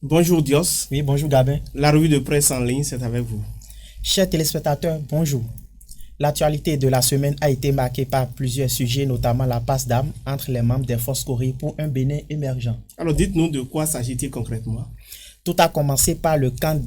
Bonjour Dios, Oui, bonjour Gabin. la revue de presse en ligne, c'est avec vous. Chers téléspectateurs, bonjour. L'actualité de la semaine a été marquée par plusieurs sujets, notamment la passe d'armes entre les membres des forces Corée pour un Bénin émergent. Alors dites-nous de quoi s'agit-il concrètement? Tout a commencé par le camp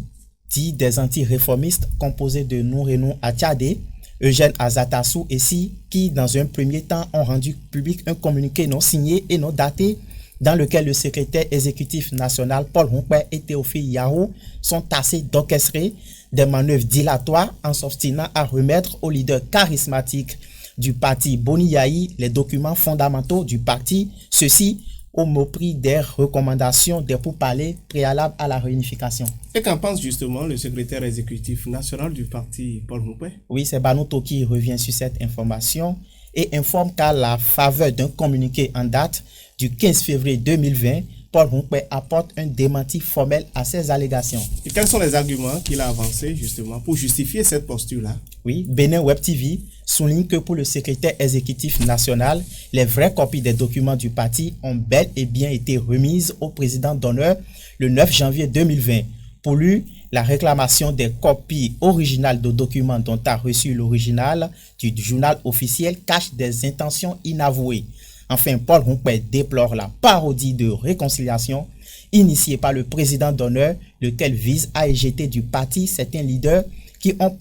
dit des anti-réformistes composé de Nourenou Attiadé, Eugène Azatassou et Si, qui dans un premier temps ont rendu public un communiqué non signé et non daté dans lequel le secrétaire exécutif national Paul Humpé et Théophile Yahou sont tassés d'orchestrer des manœuvres dilatoires en s'obstinant à remettre au leader charismatique du parti Boni Yahi les documents fondamentaux du parti, ceci au mépris des recommandations des pourparlers préalables à la réunification. Et qu'en pense justement le secrétaire exécutif national du parti Paul Humpé? Oui, c'est Banouto qui revient sur cette information et informe qu'à la faveur d'un communiqué en date du 15 février 2020, Paul Humpé apporte un démenti formel à ces allégations. Et quels sont les arguments qu'il a avancés justement pour justifier cette posture-là? Oui, Bénin Web TV souligne que pour le secrétaire exécutif national, les vraies copies des documents du parti ont bel et bien été remises au président d'honneur le 9 janvier 2020. Pour lui, la réclamation des copies originales de documents dont a reçu l'original du journal officiel cache des intentions inavouées. Enfin, Paul Humpé déplore la parodie de réconciliation initiée par le président d'honneur, lequel vise à éjecter du parti certains leaders qui ont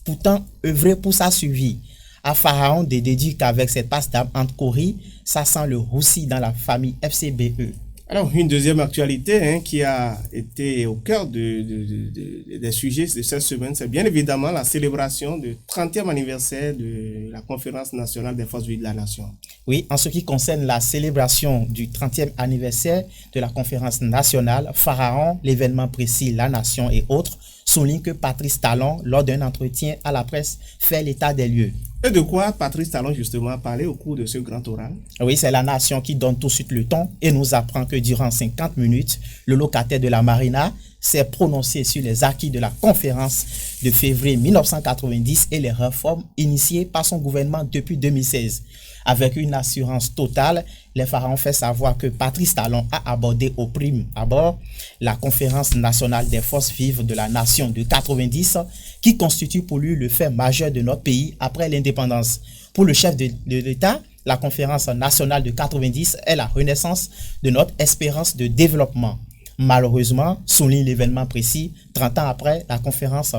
pourtant œuvré pour sa survie. À Pharaon de déduire qu'avec cette passe d'armes entre Corée, ça sent le roussi dans la famille FCBE. Alors, une deuxième actualité qui a été au cœur des sujets de cette semaine, c'est bien évidemment la célébration du 30e anniversaire de la Conférence nationale des forces vives de la nation. Oui, en ce qui concerne la célébration du 30e anniversaire de la Conférence nationale, Pharaon, l'événement précis, la nation et autres, souligne que Patrice Talon, lors d'un entretien à la presse, fait l'état des lieux. Et de quoi Patrice Talon justement a parlé au cours de ce grand oral? Oui, c'est la nation qui donne tout de suite le ton et nous apprend que durant 50 minutes, le locataire de la Marina s'est prononcé sur les acquis de la conférence de février 1990 et les réformes initiées par son gouvernement depuis 2016. Avec une assurance totale, les pharaons fait savoir que Patrice Talon a abordé au prime abord la conférence nationale des forces vives de la nation de 90 qui constitue pour lui le fait majeur de notre pays après l'indépendance. Pour le chef de l'État, la conférence nationale de 90 est la renaissance de notre espérance de développement. Malheureusement, souligne l'événement précis, 30 ans après la conférence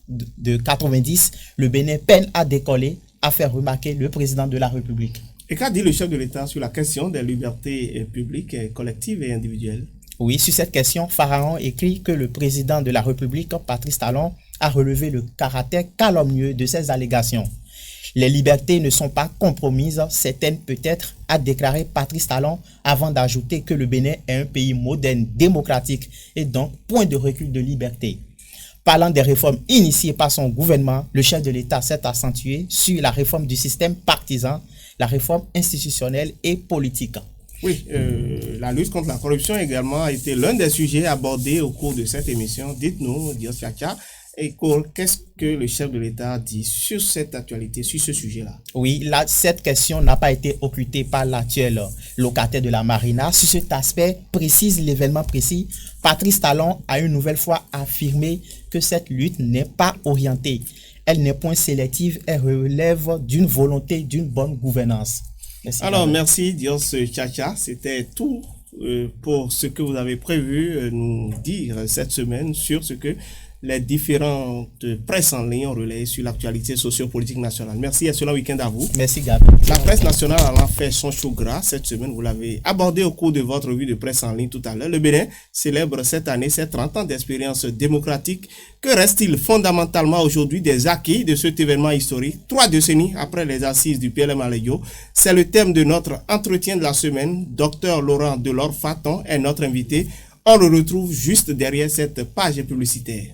de 90, le Bénin peine à décoller, a fait remarquer le président de la République. Et qu'a dit le chef de l'État sur la question des libertés publiques, collectives et individuelles? Oui, sur cette question, Pharaon écrit que le président de la République, Patrice Talon, a relevé le caractère calomnieux de ces allégations. Les libertés ne sont pas compromises, certaines peut-être, a déclaré Patrice Talon avant d'ajouter que le Bénin est un pays moderne, démocratique et donc point de recul de liberté. Parlant des réformes initiées par son gouvernement, le chef de l'État s'est accentué sur la réforme du système partisan, la réforme institutionnelle et politique. Oui, la lutte contre la corruption également a été l'un des sujets abordés au cours de cette émission. Dites-nous, Dios Chacha, qu'est-ce que le chef de l'État dit sur cette actualité, sur ce sujet-là? Oui, cette question n'a pas été occultée par l'actuel locataire de la Marina. Sur cet aspect, précise l'événement précis, Patrice Talon a une nouvelle fois affirmé que cette lutte n'est pas orientée. Elle n'est point sélective, elle relève d'une volonté d'une bonne gouvernance. Merci. Alors, merci Dios Chacha, c'était tout pour ce que vous avez prévu nous dire cette semaine sur ce que les différentes presses en ligne ont relayé sur l'actualité sociopolitique nationale. Merci et excellent week-end à vous. Merci Gabi. La presse nationale a fait son show gras cette semaine. Vous l'avez abordé au cours de votre revue de presse en ligne tout à l'heure. Le Bénin célèbre cette année ses 30 ans d'expérience démocratique. Que reste-t-il fondamentalement aujourd'hui des acquis de cet événement historique? 3 décennies après les assises du PLM à Léo. C'est le thème de notre entretien de la semaine. Dr Laurent Delors Faton est notre invité. On le retrouve juste derrière cette page publicitaire.